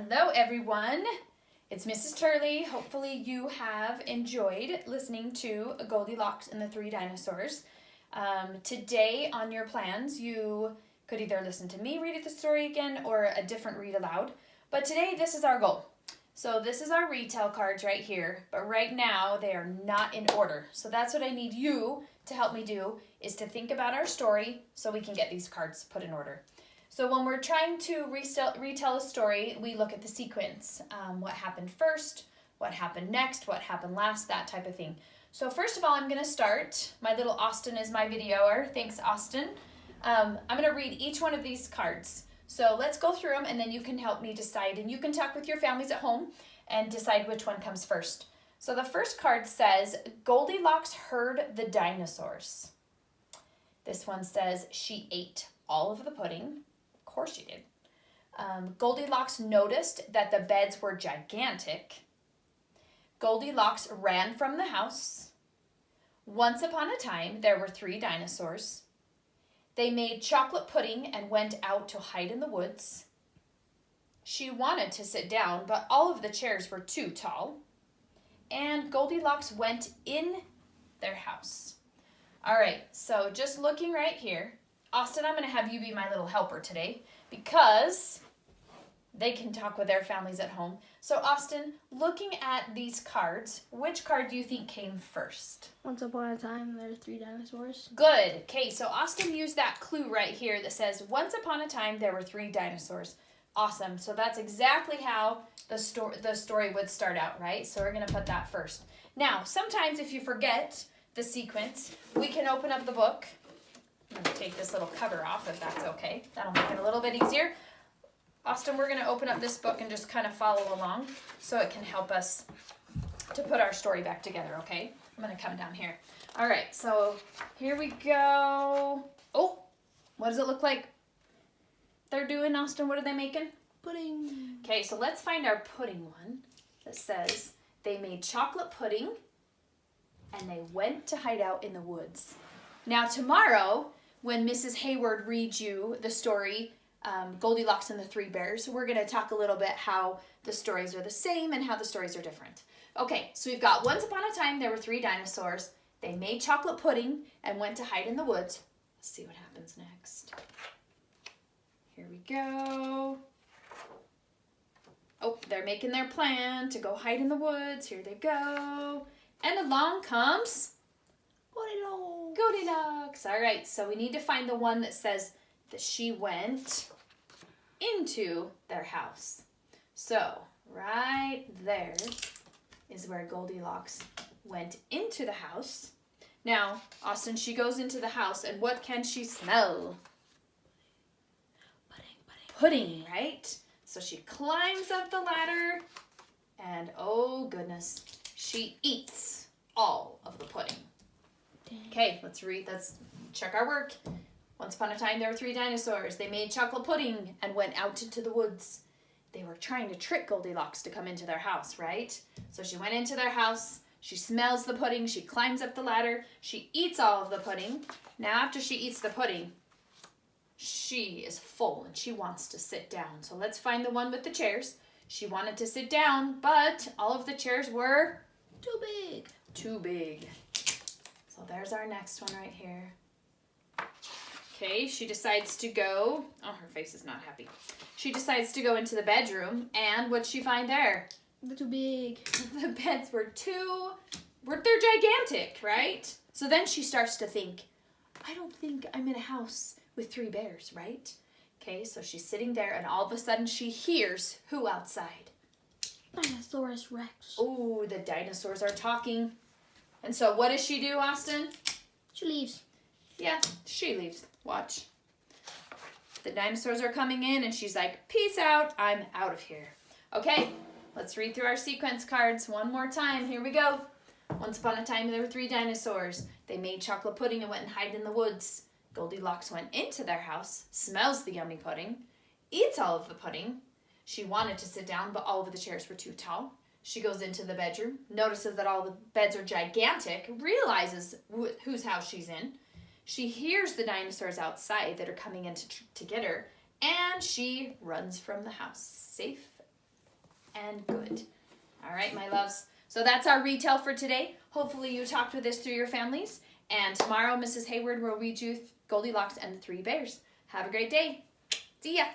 Hello everyone, it's Mrs. Turley. Hopefully you have enjoyed listening to Goldilocks and the Three Dinosaurs. Today on your plans you could either listen to me read the story again or a different read aloud. But today this is our goal. So this is our Retell cards right here, but right now they are not in order. So that's what I need you to help me do, is to think about our story so we can get these cards put in order. So when we're trying to retell a story, we look at the sequence. What happened first, what happened next, what happened last, that type of thing. So first of all, I'm going to start. My little Austin is my videoer. Thanks, Austin. I'm going to read each one of these cards. So let's go through them, and then you can help me decide. And you can talk with your families at home and decide which one comes first. So the first card says, Goldilocks heard the dinosaurs. This one says, she ate all of the pudding. Of course she did. Goldilocks noticed that the beds were gigantic. Goldilocks ran from the house. Once upon a time, there were 3 dinosaurs. They made chocolate pudding and went out to hide in the woods. She wanted to sit down, but all of the chairs were too tall. And Goldilocks went in their house. All right, so just looking right here, Austin, I'm going to have you be my little helper today because they can talk with their families at home. So Austin, looking at these cards, which card do you think came first? Once upon a time, there were 3 dinosaurs. Good. Okay, so Austin used that clue right here that says, once upon a time, there were 3 dinosaurs. Awesome. So that's exactly how the story would start out, right? So we're going to put that first. Now, sometimes if you forget the sequence, we can open up the book. I'm going to take this little cover off if that's okay. That'll make it a little bit easier. Austin, we're going to open up this book and just kind of follow along so it can help us to put our story back together, okay? I'm going to come down here. All right, so here we go. Oh, what does it look like they're doing, Austin? What are they making? Pudding. Okay, so let's find our pudding one that says they made chocolate pudding and they went to hide out in the woods. Now tomorrow, when Mrs. Hayward reads you the story, Goldilocks and the 3 Bears, we're going to talk a little bit how the stories are the same and how the stories are different. Okay, so we've got once upon a time there were 3 dinosaurs. They made chocolate pudding and went to hide in the woods. Let's see what happens next. Here we go. Oh, they're making their plan to go hide in the woods. Here they go. And along comes Goldilocks. All right, so we need to find the one that says that she went into their house. So right there is where Goldilocks went into the house. Now, Austin, she goes into the house, and what can she smell? Pudding, right? So she climbs up the ladder, and oh goodness, she eats all of the pudding. Okay, let's check our work. Once upon a time, there were 3 dinosaurs. They made chocolate pudding and went out into the woods. They were trying to trick Goldilocks to come into their house, right? So she went into their house. She smells the pudding. She climbs up the ladder. She eats all of the pudding. Now, after she eats the pudding, she is full and she wants to sit down. So let's find the one with the chairs. She wanted to sit down, but all of the chairs were too big. So there's our next one right here. Okay, she decides to go. Oh, her face is not happy. She decides to go into the bedroom, and what'd she find there? They're too big. The beds were they're gigantic, right? So then she starts to think, I don't think I'm in a house with 3 bears, right? Okay, so she's sitting there, and all of a sudden she hears who outside? Dinosaurus Rex. Oh, the dinosaurs are talking. And so what does she do, Austin? She leaves. Yeah, she leaves. Watch. The dinosaurs are coming in, and she's like, peace out, I'm out of here. Okay, let's read through our sequence cards one more time. Here we go. Once upon a time, there were 3 dinosaurs. They made chocolate pudding and went and hid in the woods. Goldilocks went into their house, smells the yummy pudding, eats all of the pudding. She wanted to sit down, but all of the chairs were too tall. She goes into the bedroom, notices that all the beds are gigantic, realizes whose house she's in. She hears the dinosaurs outside that are coming in to get her, and she runs from the house, safe and good. All right, my loves. So that's our retell for today. Hopefully you talked with this through your families. And tomorrow, Mrs. Hayward will read you Goldilocks and the Three Bears. Have a great day. See ya.